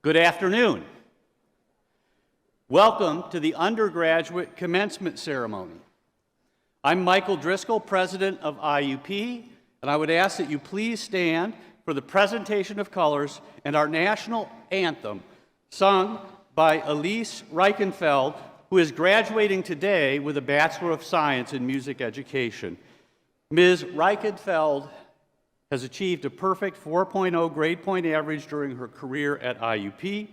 Good afternoon. Welcome to the undergraduate commencement ceremony. I'm Michael Driscoll, president of IUP, and I would ask that you please stand for the presentation of colors and our national anthem, sung by Elise Reichenfeld, who is graduating today with a Bachelor of Science in Music Education. Ms. Reichenfeld has achieved a perfect 4.0 grade point average during her career at IUP,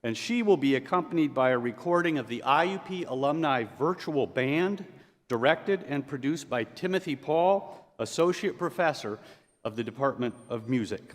and she will be accompanied by a recording of the IUP Alumni Virtual Band, directed and produced by Timothy Paul, Associate Professor of the Department of Music.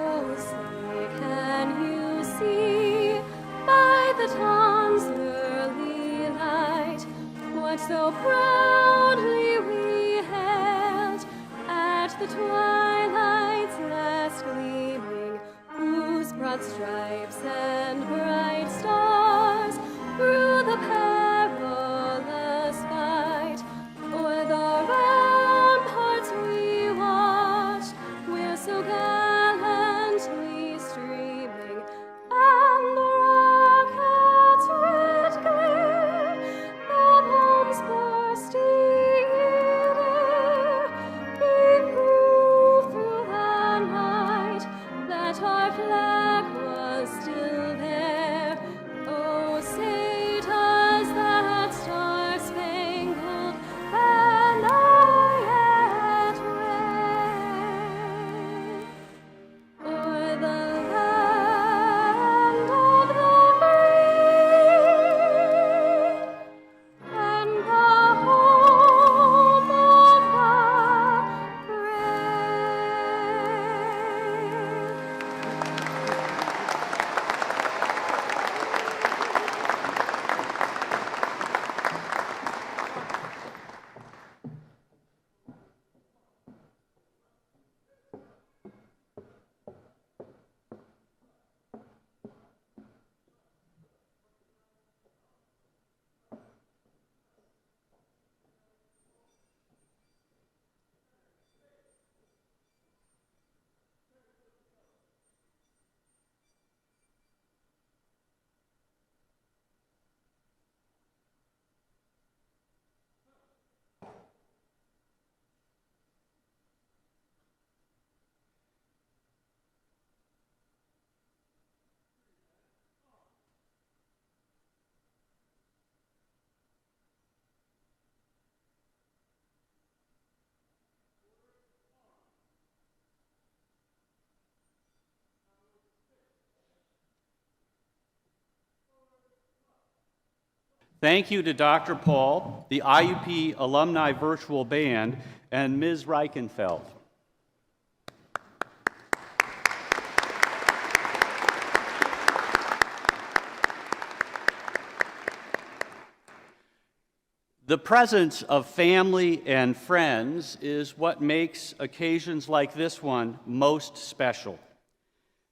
Oh, say, can you see by the dawn's early light what so proudly we hailed at the twilight's last gleaming, whose broad stripes and bright stars through the perilous fight o'er the ramparts we watched, where so gallantly streaming, and the rocket's red glare, the bombs bursting in air, gave proof through the night that our flag was still there. Oh, say does that star-spangled banner yet wave o'er the land of the free and the home of the brave? Thank you to Dr. Paul, the IUP Alumni Virtual Band, and Ms. Reichenfeld. The presence of family and friends is what makes occasions like this one most special.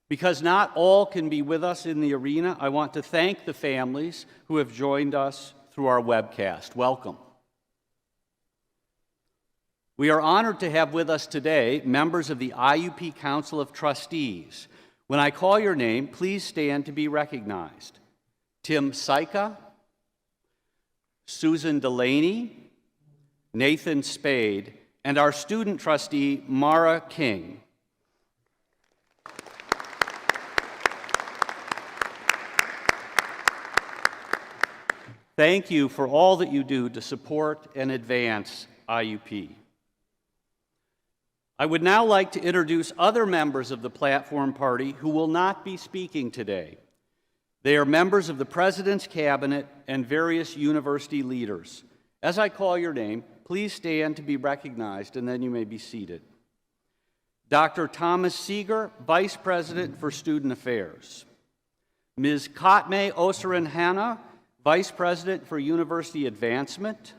Because not all can be with us in the arena, I want to thank the families who have joined us through our webcast. Welcome. We are honored to have with us today members of the IUP Council of Trustees. When I call your name, please stand to be recognized. Tim Syka, Susan Delaney, Nathan Spade, and our student trustee, Mara King. Thank you for all that you do to support and advance IUP. I would now like to introduce other members of the Platform Party who will not be speaking today. They are members of the President's Cabinet and various university leaders. As I call your name, please stand to be recognized, and then you may be seated. Dr. Thomas Seeger, Vice President for Student Affairs. Ms. Katme Osaran Hanna, Vice President for University Advancement.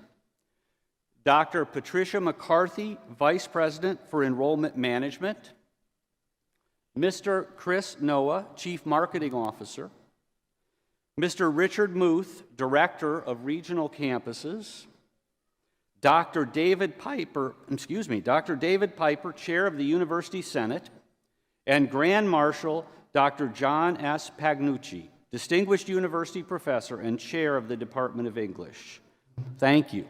Dr. Patricia McCarthy, Vice President for Enrollment Management. Mr. Chris Noah, Chief Marketing Officer. Mr. Richard Muth, Director of Regional Campuses. Dr. David Piper, Chair of the University Senate. And Grand Marshal Dr. John S. Pagnucci, Distinguished University Professor and Chair of the Department of English. Thank you.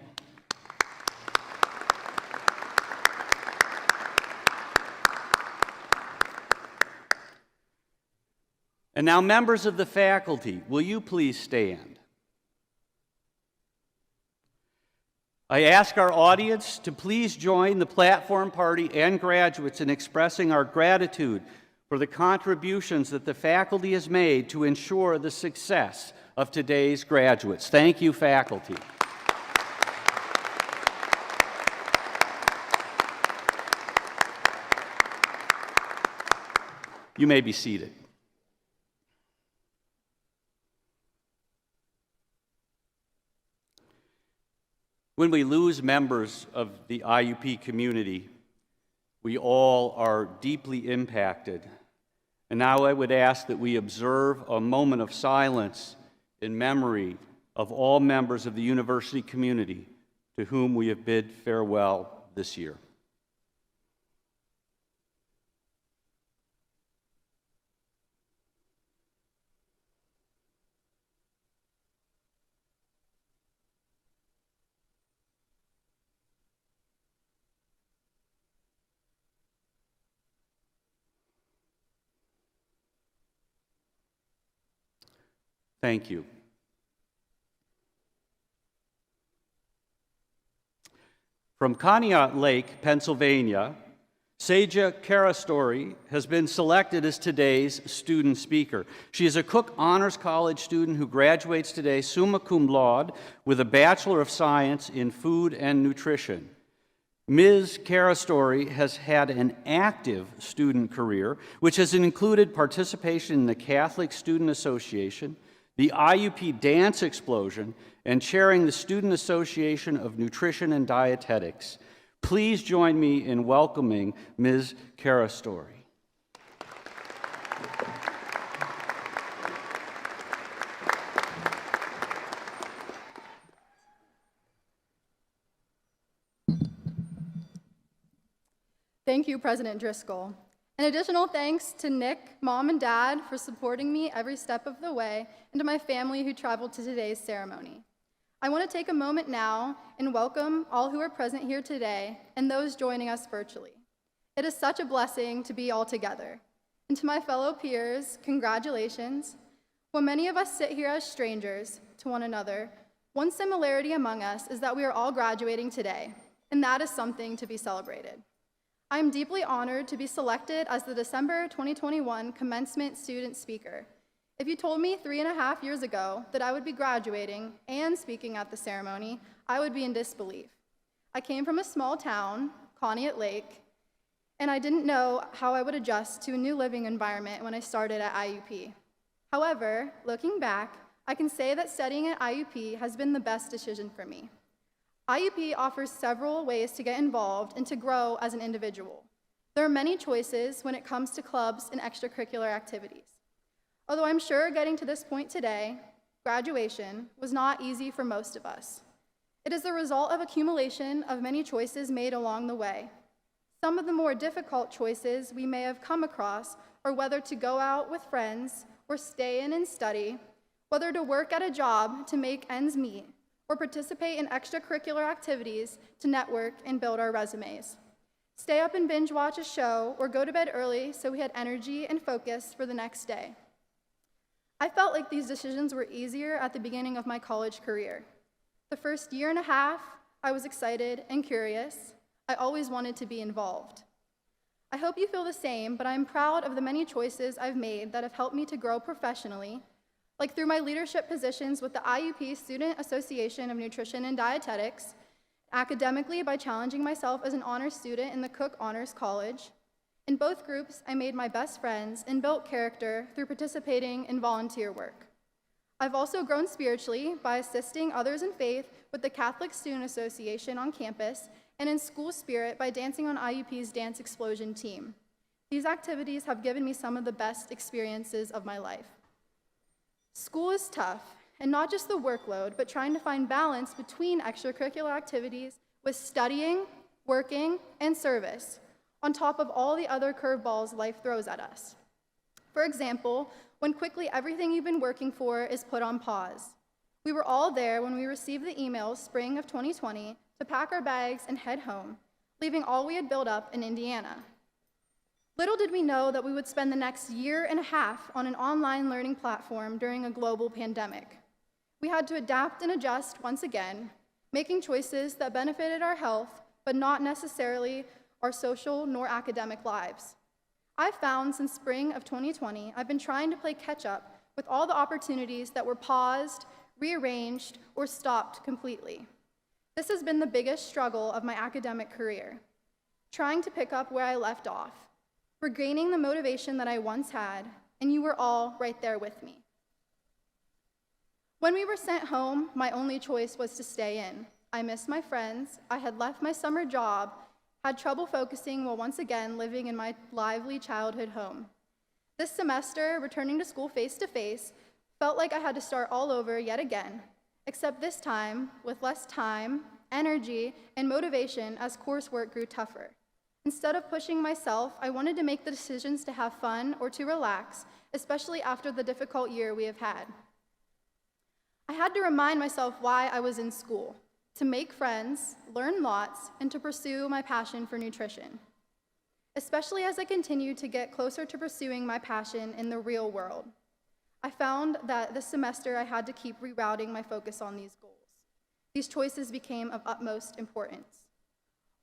And now, members of the faculty, will you please stand? I ask our audience to please join the Platform Party and graduates in expressing our gratitude for the contributions that the faculty has made to ensure the success of today's graduates. Thank you, faculty. You may be seated. When we lose members of the IUP community, we all are deeply impacted. And now I would ask that we observe a moment of silence in memory of all members of the university community to whom we have bid farewell this year. Thank you. From Conneaut Lake, Pennsylvania, Seja Karastori has been selected as today's student speaker. She is a Cook Honors College student who graduates today summa cum laude with a Bachelor of Science in Food and Nutrition. Ms. Karastori has had an active student career, which has included participation in the Catholic Student Association, the IUP Dance Explosion, and chairing the Student Association of Nutrition and Dietetics. Please join me in welcoming Ms. Karastori. Thank you, President Driscoll. An additional thanks to Nick, Mom, and Dad for supporting me every step of the way, and to my family who traveled to today's ceremony. I want to take a moment now and welcome all who are present here today and those joining us virtually. It is such a blessing to be all together. And to my fellow peers, congratulations. While many of us sit here as strangers to one another, one similarity among us is that we are all graduating today, and that is something to be celebrated. I am deeply honored to be selected as the December 2021 Commencement Student Speaker. If you told me 3.5 years ago that I would be graduating and speaking at the ceremony, I would be in disbelief. I came from a small town, Conneaut Lake, and I didn't know how I would adjust to a new living environment when I started at IUP. However, looking back, I can say that studying at IUP has been the best decision for me. IUP offers several ways to get involved and to grow as an individual. There are many choices when it comes to clubs and extracurricular activities. Although I'm sure getting to this point today, graduation, was not easy for most of us. It is the result of accumulation of many choices made along the way. Some of the more difficult choices we may have come across are whether to go out with friends or stay in and study, whether to work at a job to make ends meet, or participate in extracurricular activities to network and build our resumes. Stay up and binge watch a show or go to bed early so we had energy and focus for the next day. I felt like these decisions were easier at the beginning of my college career. The first 1.5 years, I was excited and curious. I always wanted to be involved. I hope you feel the same, but I'm proud of the many choices I've made that have helped me to grow professionally, like through my leadership positions with the IUP Student Association of Nutrition and Dietetics, academically by challenging myself as an honors student in the Cook Honors College. In both groups, I made my best friends and built character through participating in volunteer work. I've also grown spiritually by assisting others in faith with the Catholic Student Association on campus and in school spirit by dancing on IUP's Dance Explosion team. These activities have given me some of the best experiences of my life. School is tough, and not just the workload, but trying to find balance between extracurricular activities with studying, working, and service, on top of all the other curveballs life throws at us. For example, when quickly everything you've been working for is put on pause. We were all there when we received the email spring of 2020 to pack our bags and head home, leaving all we had built up in Indiana. Little did we know that we would spend the next year and a half on an online learning platform during a global pandemic. We had to adapt and adjust once again, making choices that benefited our health, but not necessarily our social nor academic lives. I've found since spring of 2020, I've been trying to play catch up with all the opportunities that were paused, rearranged, or stopped completely. This has been the biggest struggle of my academic career, trying to pick up where I left off, regaining the motivation that I once had, and you were all right there with me. When we were sent home, my only choice was to stay in. I missed my friends, I had left my summer job, had trouble focusing while once again living in my lively childhood home. This semester, returning to school face-to-face, felt like I had to start all over yet again, except this time with less time, energy, and motivation as coursework grew tougher. Instead of pushing myself, I wanted to make the decisions to have fun or to relax, especially after the difficult year we have had. I had to remind myself why I was in school: to make friends, learn lots, and to pursue my passion for nutrition. Especially as I continued to get closer to pursuing my passion in the real world. I found that this semester I had to keep rerouting my focus on these goals. These choices became of utmost importance.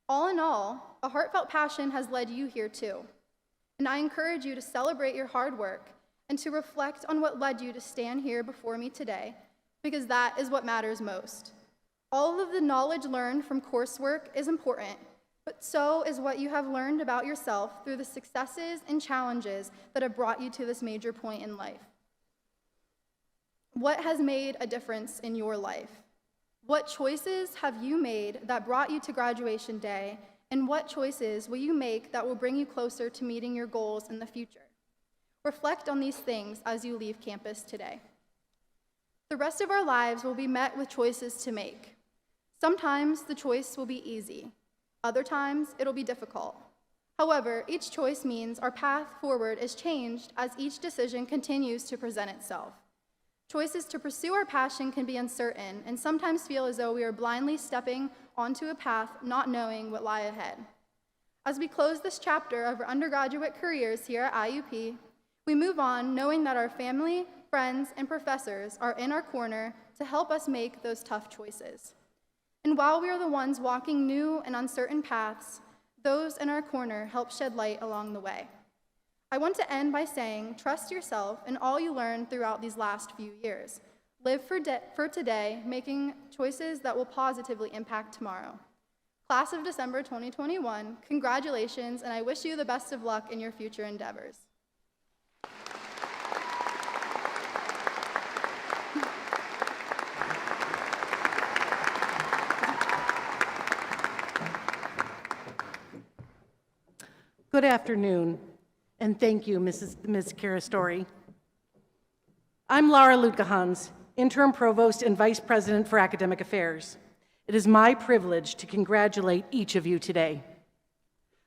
All in all, a heartfelt passion has led you here too. And I encourage you to celebrate your hard work and to reflect on what led you to stand here before me today, because that is what matters most. All of the knowledge learned from coursework is important, but so is what you have learned about yourself through the successes and challenges that have brought you to this major point in life. What has made a difference in your life? What choices have you made that brought you to graduation day, and what choices will you make that will bring you closer to meeting your goals in the future? Reflect on these things as you leave campus today. The rest of our lives will be met with choices to make. Sometimes the choice will be easy. Other times it'll be difficult. However, each choice means our path forward is changed as each decision continues to present itself. Choices to pursue our passion can be uncertain and sometimes feel as though we are blindly stepping onto a path not knowing what lie ahead. As we close this chapter of our undergraduate careers here at IUP, we move on knowing that our family, friends, and professors are in our corner to help us make those tough choices. And while we are the ones walking new and uncertain paths, those in our corner help shed light along the way. I want to end by saying, trust yourself and all you learned throughout these last few years. Live for today, making choices that will positively impact tomorrow. Class of December 2021, congratulations, and I wish you the best of luck in your future endeavors. Good afternoon, and thank you, Ms. Karastori. I'm Laura Lutgehans, Interim Provost and Vice President for Academic Affairs. It is my privilege to congratulate each of you today.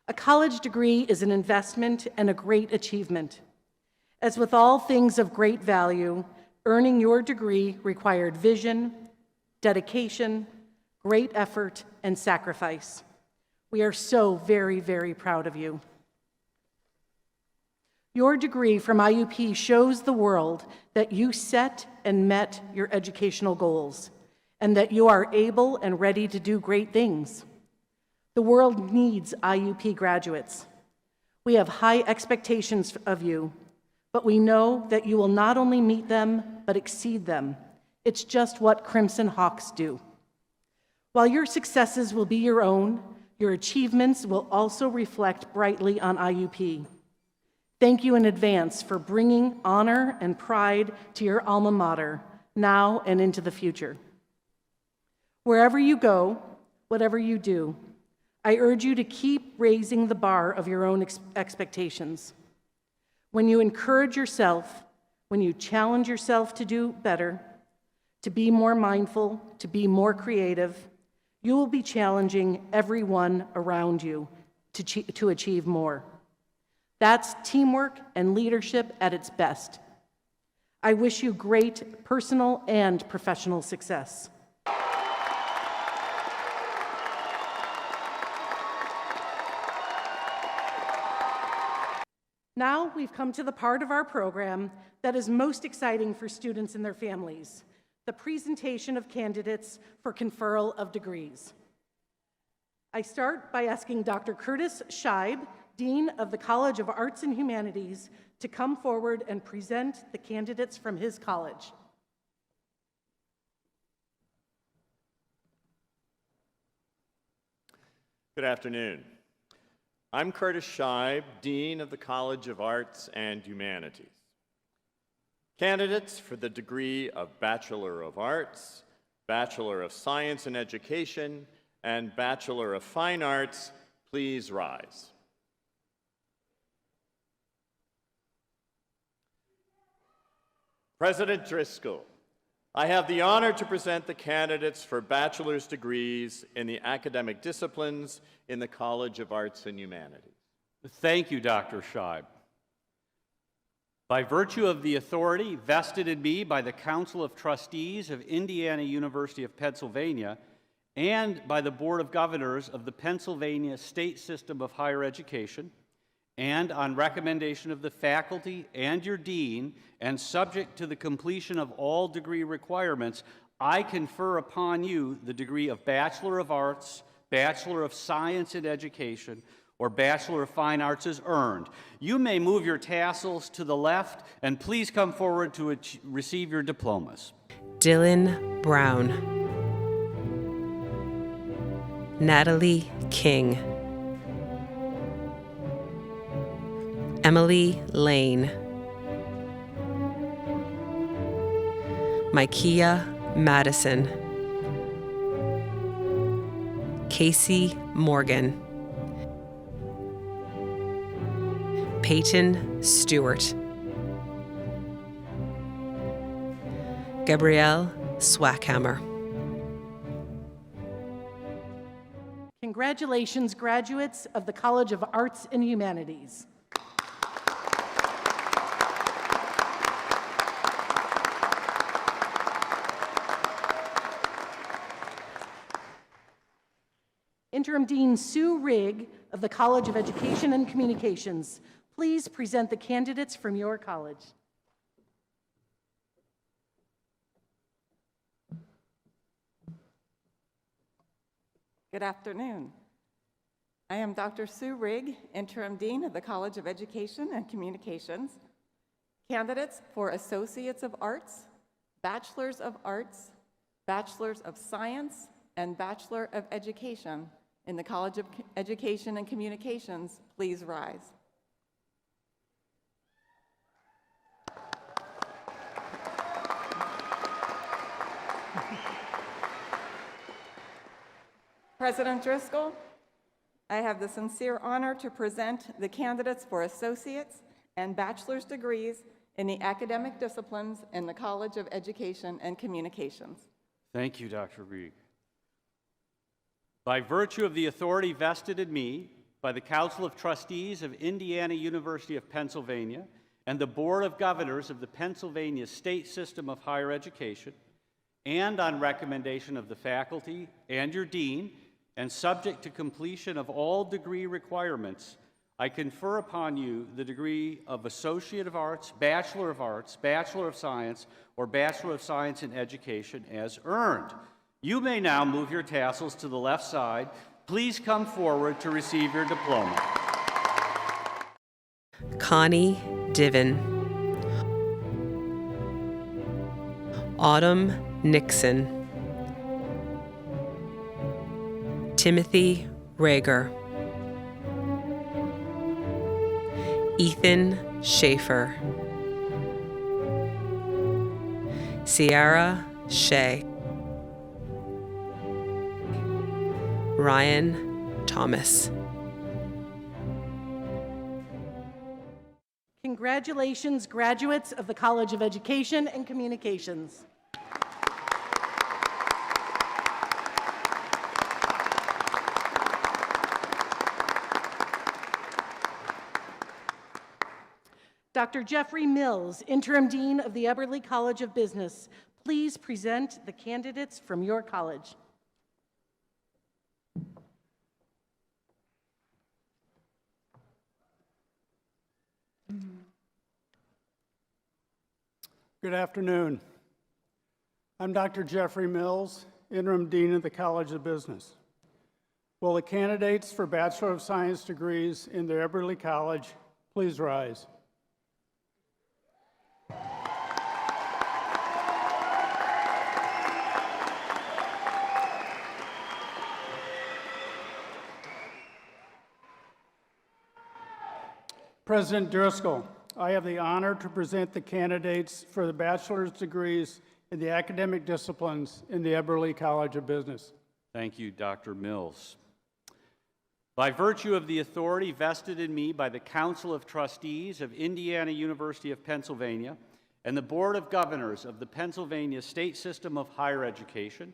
A college degree is an investment and a great achievement. As with all things of great value, earning your degree required vision, dedication, great effort, and sacrifice. We are so very, very proud of you. Your degree from IUP shows the world that you set and met your educational goals. and that you are able and ready to do great things. The world needs IUP graduates. We have high expectations of you, but we know that you will not only meet them, but exceed them. It's just what Crimson Hawks do. While your successes will be your own, your achievements will also reflect brightly on IUP. Thank you in advance for bringing honor and pride to your alma mater, now and into the future. Wherever you go, whatever you do, I urge you to keep raising the bar of your own expectations. When you encourage yourself, when you challenge yourself to do better, to be more mindful, to be more creative, you will be challenging everyone around you to achieve more. That's teamwork and leadership at its best. I wish you great personal and professional success. Now we've come to the part of our program that is most exciting for students and their families, the presentation of candidates for conferral of degrees. I start by asking Dr. Curtis Scheib, Dean of the College of Arts and Humanities, to come forward and present the candidates from his college. Good afternoon. I'm Curtis Scheib, Dean of the College of Arts and Humanities. Candidates for the degree of Bachelor of Arts, Bachelor of Science and Education, and Bachelor of Fine Arts, please rise. President Driscoll, I have the honor to present the candidates for bachelor's degrees in the academic disciplines in the College of Arts and Humanities. Thank you, Dr. Scheib. By virtue of the authority vested in me by the Council of Trustees of Indiana University of Pennsylvania and by the Board of Governors of the Pennsylvania State System of Higher Education, and on recommendation of the faculty and your dean, and subject to the completion of all degree requirements, I confer upon you the degree of Bachelor of Arts, Bachelor of Science and Education, or Bachelor of Fine Arts as earned. You may move your tassels to the left, and please come forward to receive your diplomas. Dylan Brown, Natalie King, Emily Lane, Micaiah Madison, Casey Morgan, Peyton Stewart, Gabrielle Swackhammer. Congratulations, graduates of the College of Arts and Humanities. Interim Dean Sue Rigg of the College of Education and Communications, please present the candidates from your college. Good afternoon. I am Dr. Sue Rigg, Interim Dean of the College of Education and Communications. Candidates for Associates of Arts, Bachelors of Arts, Bachelors of Science, and Bachelor of Education in the College of Education and Communications, please rise. President Driscoll, I have the sincere honor to present the candidates for associate's and bachelor's degrees in the academic disciplines in the College of Education and Communications. Thank you, Dr. Rigg. By virtue of the authority vested in me by the Council of Trustees of Indiana University of Pennsylvania and the Board of Governors of the Pennsylvania State System of Higher Education, and on recommendation of the faculty and your dean, and subject to completion of all degree requirements, I confer upon you the degree of Associate of Arts, Bachelor of Science, or Bachelor of Science in Education as earned. You may now move your tassels to the left side. Please come forward to receive your diploma. Connie Diven, Autumn Nixon, Timothy Rager, Ethan Schaefer, Sierra Shea, Ryan Thomas. Congratulations, graduates of the College of Education and Communications. Dr. Jeffrey Mills, Interim Dean of the Eberly College of Business, please present the candidates from your college. Good afternoon. I'm Dr. Jeffrey Mills, Interim Dean of the College of Business. Will the candidates for Bachelor of Science degrees in the Eberly College please rise? President Driscoll, I have the honor to present the candidates for the bachelor's degrees in the academic disciplines in the Eberly College of Business. Thank you, Dr. Mills. By virtue of the authority vested in me by the Council of Trustees of Indiana University of Pennsylvania and the Board of Governors of the Pennsylvania State System of Higher Education,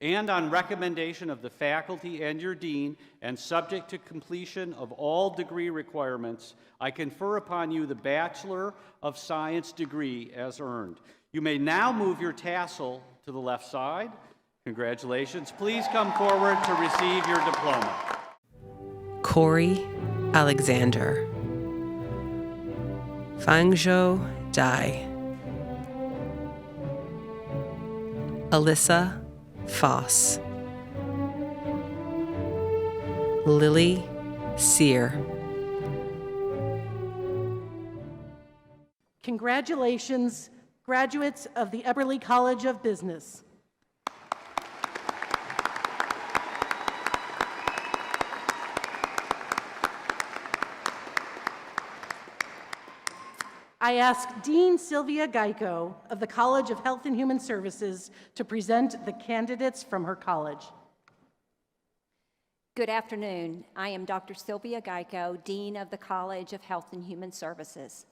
and on recommendation of the faculty and your dean, and subject to completion of all degree requirements, I confer upon you the Bachelor of Science degree as earned. You may now move your tassel to the left side. Congratulations. Please come forward to receive your diploma. Corey Alexander, Fangzhou Dai, Alyssa Foss, Lily Sear. Congratulations, graduates of the Eberly College of Business. I ask Dean Sylvia Geico of the College of Health and Human Services to present the candidates from her college. Good afternoon. I am Dr. Sylvia Geico, Dean of the College of Health and Human Services.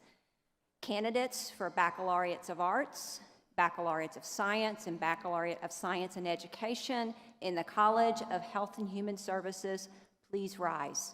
Candidates for Baccalaureates of Arts, Baccalaureates of Science, and Baccalaureate of Science and Education in the College of Health and Human Services, please rise.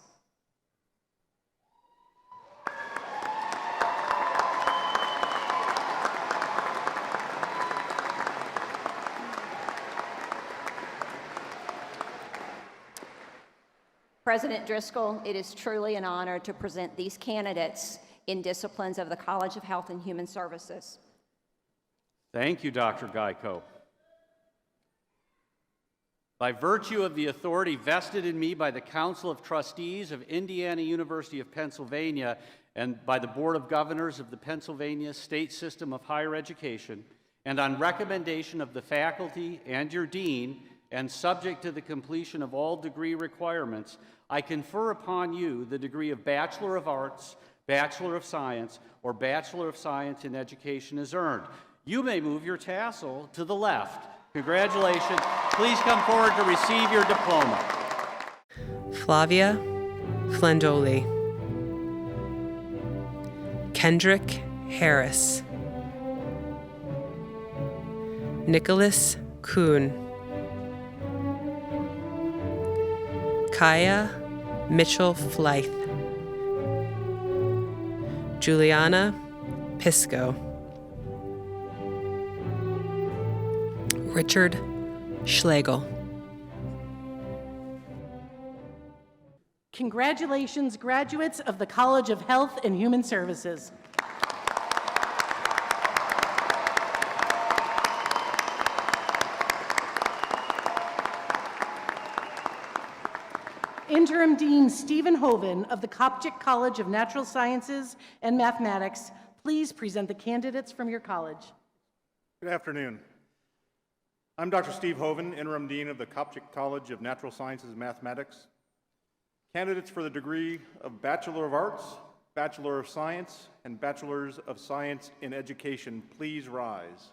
President Driscoll, it is truly an honor to present these candidates in disciplines of the College of Health and Human Services. Thank you, Dr. Geico. By virtue of the authority vested in me by the Council of Trustees of Indiana University of Pennsylvania and by the Board of Governors of the Pennsylvania State System of Higher Education, and on recommendation of the faculty and your dean, and subject to the completion of all degree requirements, I confer upon you the degree of Bachelor of Arts, Bachelor of Science, or Bachelor of Science in Education as earned. You may move your tassel to the left. Congratulations. Please come forward to receive your diploma. Flavia Flendoli, Kendrick Harris, Nicholas Kuhn, Kaya Mitchell Fleith, Juliana Pisco, Richard Schlegel. Congratulations, graduates of the College of Health and Human Services. Interim Dean Stephen Hoven of the Coptic College of Natural Sciences and Mathematics, please present the candidates from your college. Good afternoon. I'm Dr. Steve Hoven, Interim Dean of the Coptic College of Natural Sciences and Mathematics. Candidates for the degree of Bachelor of Arts, Bachelor of Science, and Bachelors of Science in Education, please rise.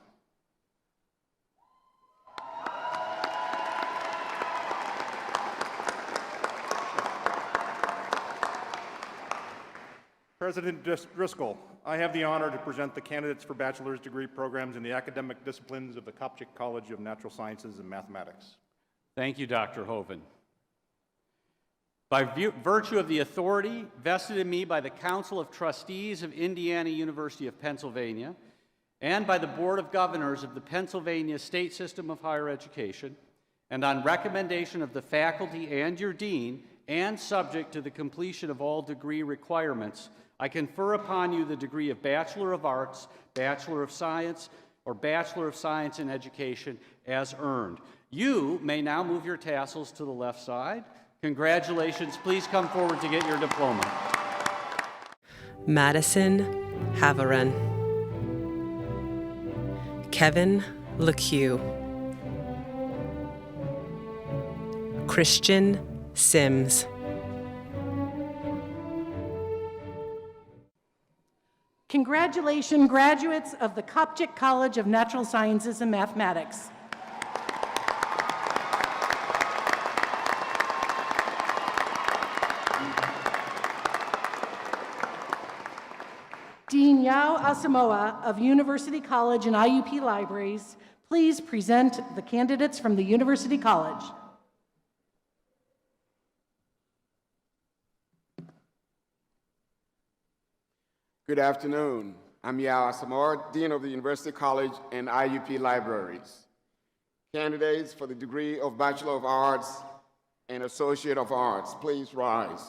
President Driscoll, I have the honor to present the candidates for bachelor's degree programs in the academic disciplines of the Coptic College of Natural Sciences and Mathematics. Thank you, Dr. Hoven. By virtue of the authority vested in me by the Council of Trustees of Indiana University of Pennsylvania and by the Board of Governors of the Pennsylvania State System of Higher Education, and on recommendation of the faculty and your dean, and subject to the completion of all degree requirements, I confer upon you the degree of Bachelor of Arts, Bachelor of Science, or Bachelor of Science in Education as earned. You may now move your tassels to the left side. Congratulations. Please come forward to get your diploma. Madison Haveran. Kevin LeCue. Christian Sims. Congratulations, graduates of the Coptic College of Natural Sciences and Mathematics. Dean Yao Asamoah of University College and IUP Libraries, please present the candidates from the University College. Good afternoon. I'm Yao Asamoah, Dean of the University College and IUP Libraries. Candidates for the degree of Bachelor of Arts and Associate of Arts, please rise.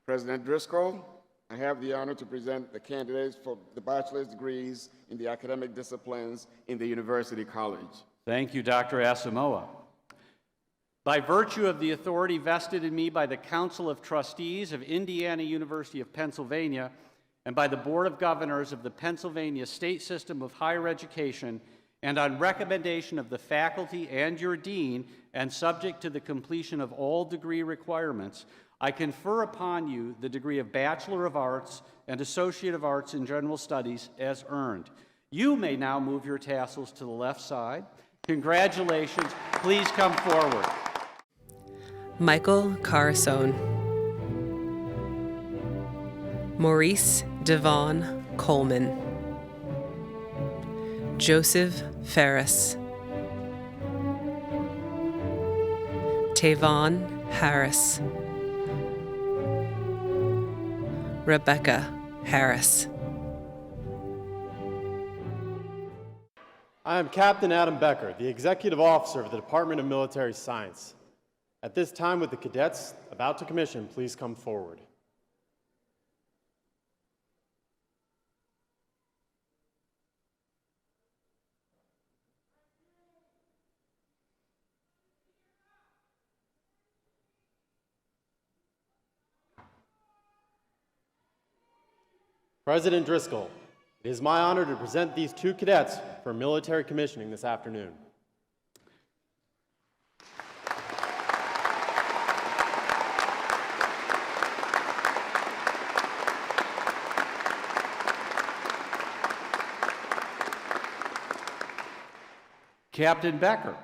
President Driscoll, I have the honor to present the candidates for the bachelor's degrees in the academic disciplines in the University College. Thank you, Dr. Asamoah. By virtue of the authority vested in me by the Council of Trustees of Indiana University of Pennsylvania and by the Board of Governors of the Pennsylvania State System of Higher Education, and on recommendation of the faculty and your dean, and subject to the completion of all degree requirements, I confer upon you the degree of Bachelor of Arts and Associate of Arts in General Studies as earned. You may now move your tassels to the left side. Congratulations. Please come forward. Michael Carasone. Maurice Devon Coleman. Joseph Ferris. Tavon Harris. Rebecca Harris. I am Captain Adam Becker, the Executive Officer of the Department of Military Science. At this time, would the cadets about to commission please come forward? President Driscoll, it is my honor to present these two cadets for military commissioning this afternoon. Captain Becker,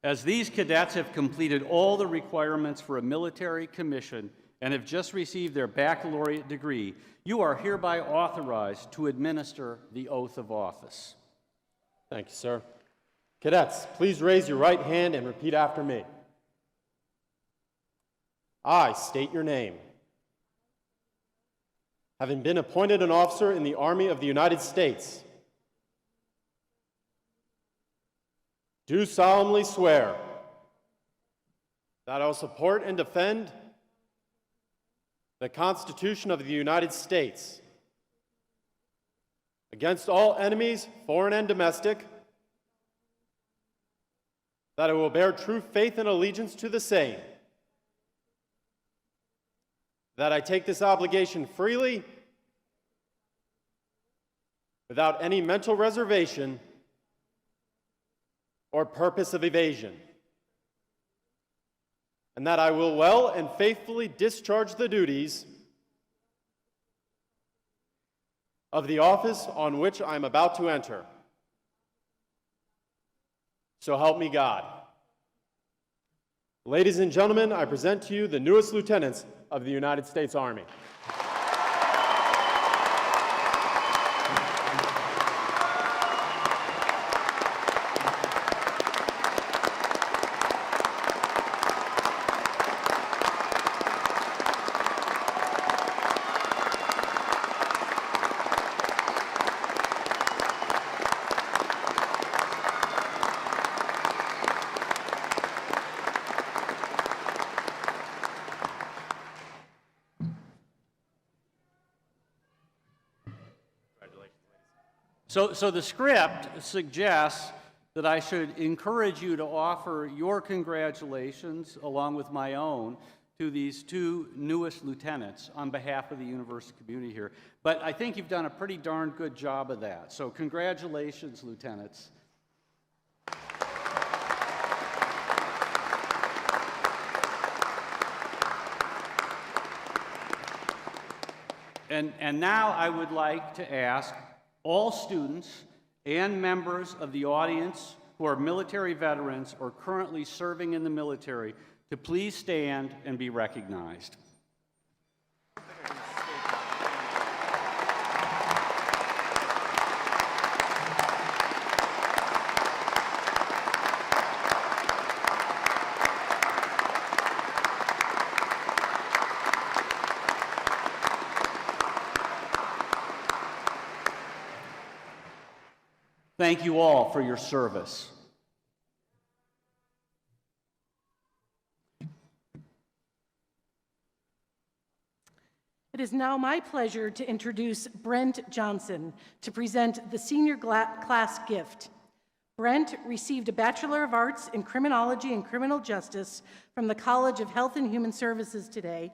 as these cadets have completed all the requirements for a military commission and have just received their baccalaureate degree, you are hereby authorized to administer the oath of office. Thank you, sir. Cadets, please raise your right hand and repeat after me. I state your name. Having been appointed an officer in the Army of the United States, do solemnly swear that I will support and defend the Constitution of the United States against all enemies, foreign and domestic, that I will bear true faith and allegiance to the same, that I take this obligation freely, without any mental reservation or purpose of evasion, and that I will well and faithfully discharge the duties of the office on which I am about to enter. So help me God. Ladies and gentlemen, I present to you the newest lieutenants of the United States Army. So the script suggests that I should encourage you to offer your congratulations, along with my own, to these two newest lieutenants on behalf of the university community here. But I think you've done a pretty darn good job of that. So congratulations, lieutenants. And now I would like to ask all students and members of the audience who are military veterans or currently serving in the military to please stand and be recognized. Thank you all for your service. It is now my pleasure to introduce Brent Johnson to present the senior class gift. Brent received a Bachelor of Arts in Criminology and Criminal Justice from the College of Health and Human Services today,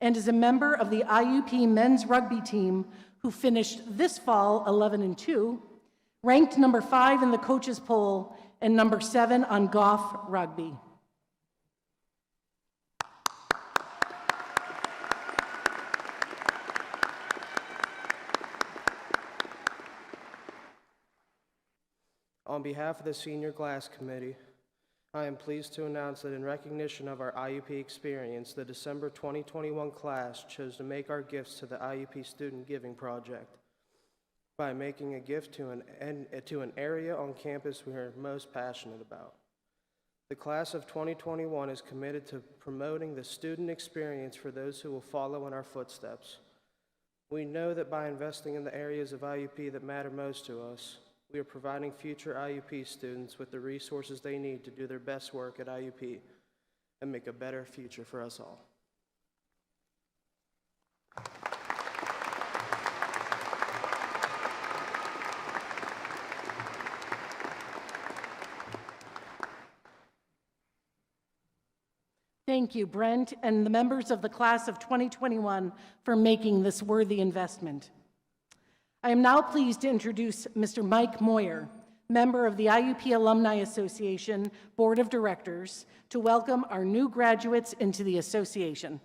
and is a member of the IUP men's rugby team who finished this fall 11-2, ranked number 5 in the coaches poll, and number 7 on Golf Rugby. On behalf of the Senior Class Committee, I am pleased to announce that in recognition of our IUP experience, the December 2021 class chose to make our gifts to the IUP Student Giving Project by making a gift to an area on campus we are most passionate about. The class of 2021 is committed to promoting the student experience for those who will follow in our footsteps. We know that by investing in the areas of IUP that matter most to us, we are providing future IUP students with the resources they need to do their best work at IUP and make a better future for us all. Thank you, Brent, and the members of the class of 2021 for making this worthy investment. I am now pleased to introduce Mr. Mike Moyer, member of the IUP Alumni Association Board of Directors, to welcome our new graduates into the association.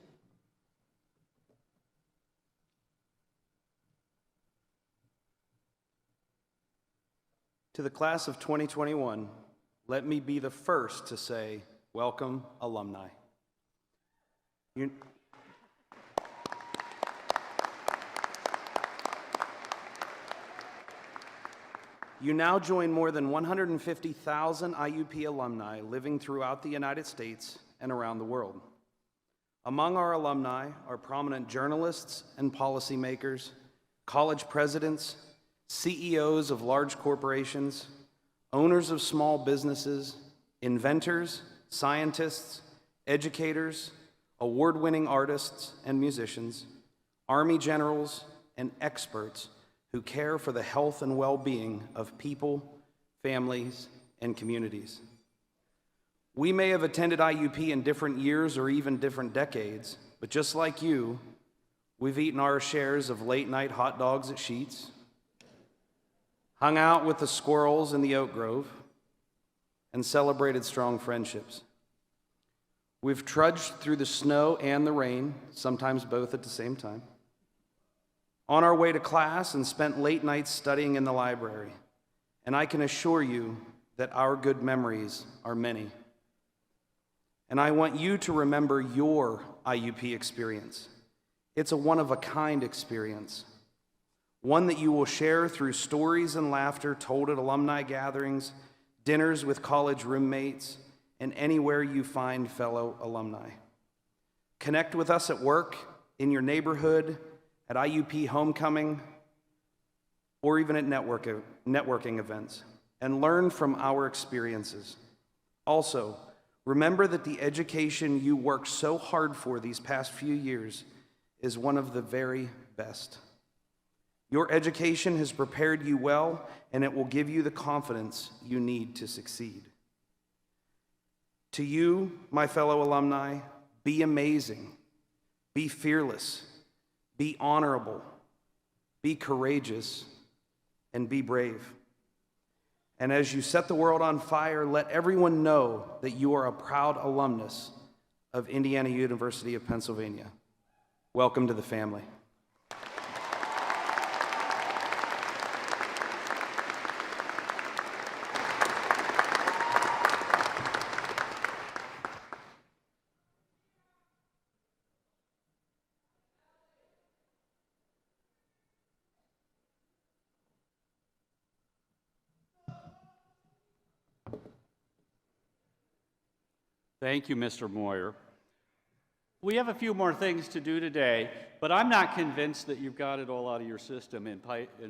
To the class of 2021, let me be the first to say, welcome, alumni. You now join more than 150,000 IUP alumni living throughout the United States and around the world. Among our alumni are prominent journalists and policymakers, college presidents, CEOs of large corporations, owners of small businesses, inventors, scientists, educators, award-winning artists and musicians, Army generals, and experts who care for the health and well-being of people, families, and communities. We may have attended IUP in different years or even different decades, but just like you, we've eaten our shares of late-night hot dogs at Sheetz, hung out with the squirrels in the oak grove, and celebrated strong friendships. We've trudged through the snow and the rain, sometimes both at the same time, on our way to class and spent late nights studying in the library. And I can assure you that our good memories are many. And I want you to remember your IUP experience. It's a one-of-a-kind experience, one that you will share through stories and laughter told at alumni gatherings, dinners with college roommates, and anywhere you find fellow alumni. Connect with us at work, in your neighborhood, at IUP homecoming, or even at networking events, and learn from our experiences. Also, remember that the education you worked so hard for these past few years is one of the very best. Your education has prepared you well, and it will give you the confidence you need to succeed. To you, my fellow alumni, be amazing, be fearless, be honorable, be courageous, and be brave. And as you set the world on fire, let everyone know that you are a proud alumnus of Indiana University of Pennsylvania. Welcome to the family. Thank you, Mr. Moyer. We have a few more things to do today, but I'm not convinced that you've got it all out of your system in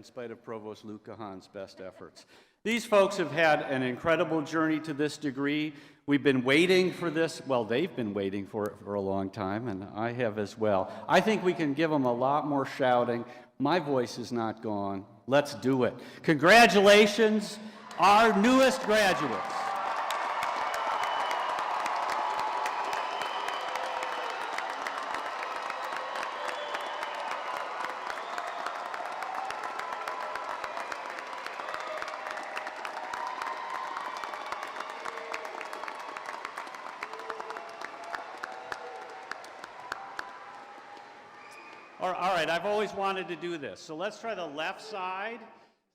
spite of Provost Luke Kahan's best efforts. These folks have had an incredible journey to this degree. We've been waiting for this. Well, they've been waiting for it for a long time, and I have as well. I think we can give them a lot more shouting. My voice is not gone. Let's do it. Congratulations, our newest graduates. All right, I've always wanted to do this. So let's try the left side.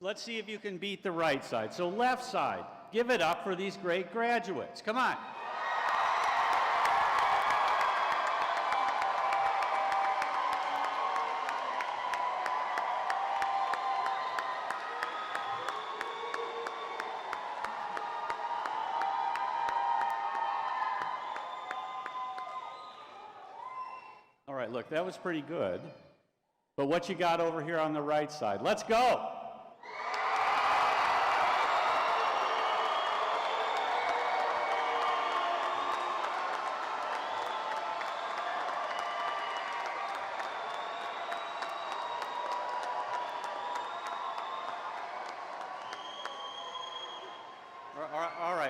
Let's see if you can beat the right side. So left side, give it up for these great graduates. Come on. All right, look, that was pretty good. But what you got over here on the right side? Let's go.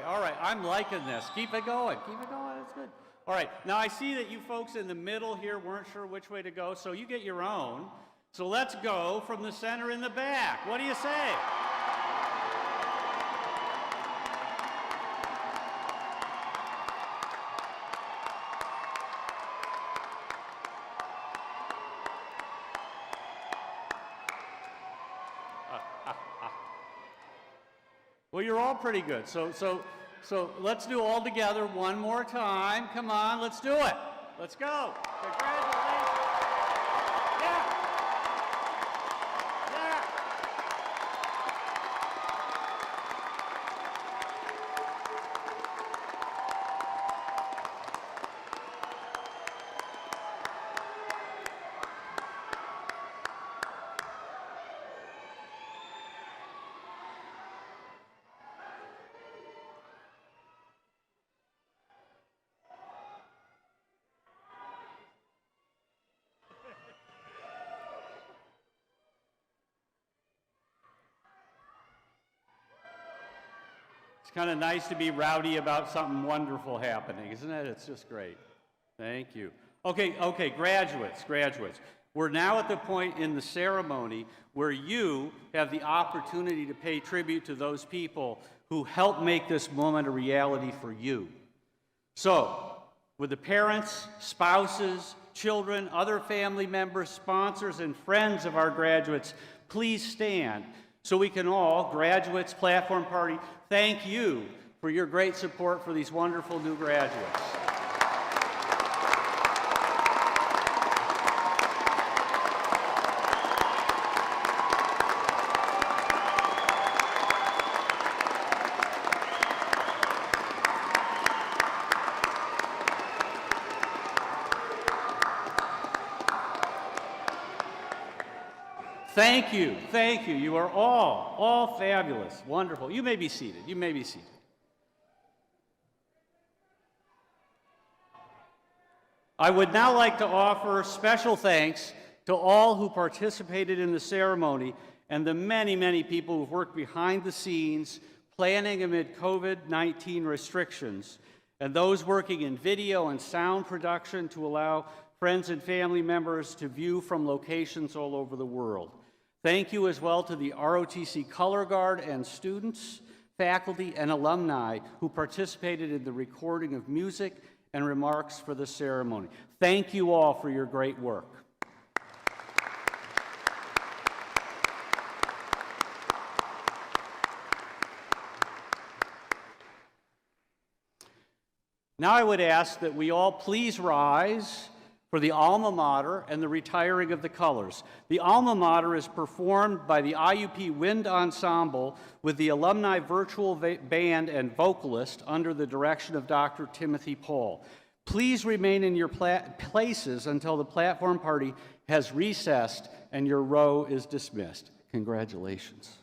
All right, I'm liking this. Keep it going, that's good. All right, now I see that you folks in the middle here weren't sure which way to go, so you get your own. So let's go from the center in the back. What do you say? Well, you're all pretty good. So let's do all together one more time. Come on, let's do it. Let's go. Congratulations. Yeah. Yeah. kind of nice to be rowdy about something wonderful happening, isn't it? It's just great. Thank you. Okay, graduates. We're now at the point in the ceremony where you have the opportunity to pay tribute to those people who helped make this moment a reality for you. So, with the parents, spouses, children, other family members, sponsors, and friends of our graduates, please stand so we can all, graduates, platform party, thank you for your great support for these wonderful new graduates. Thank you. You are all fabulous, wonderful. You may be seated. I would now like to offer special thanks to all who participated in the ceremony and the many, many people who've worked behind the scenes, planning amid COVID-19 restrictions, and those working in video and sound production to allow friends and family members to view from locations all over the world. Thank you as well to the ROTC Color Guard and students, faculty, and alumni who participated in the recording of music and remarks for the ceremony. Thank you all for your great work. Now I would ask that we all please rise for the alma mater and the retiring of the colors. The alma mater is performed by the IUP Wind Ensemble with the alumni virtual band and vocalist under the direction of Dr. Timothy Paul. Please remain in your places until the platform party has recessed and your row is dismissed. Congratulations.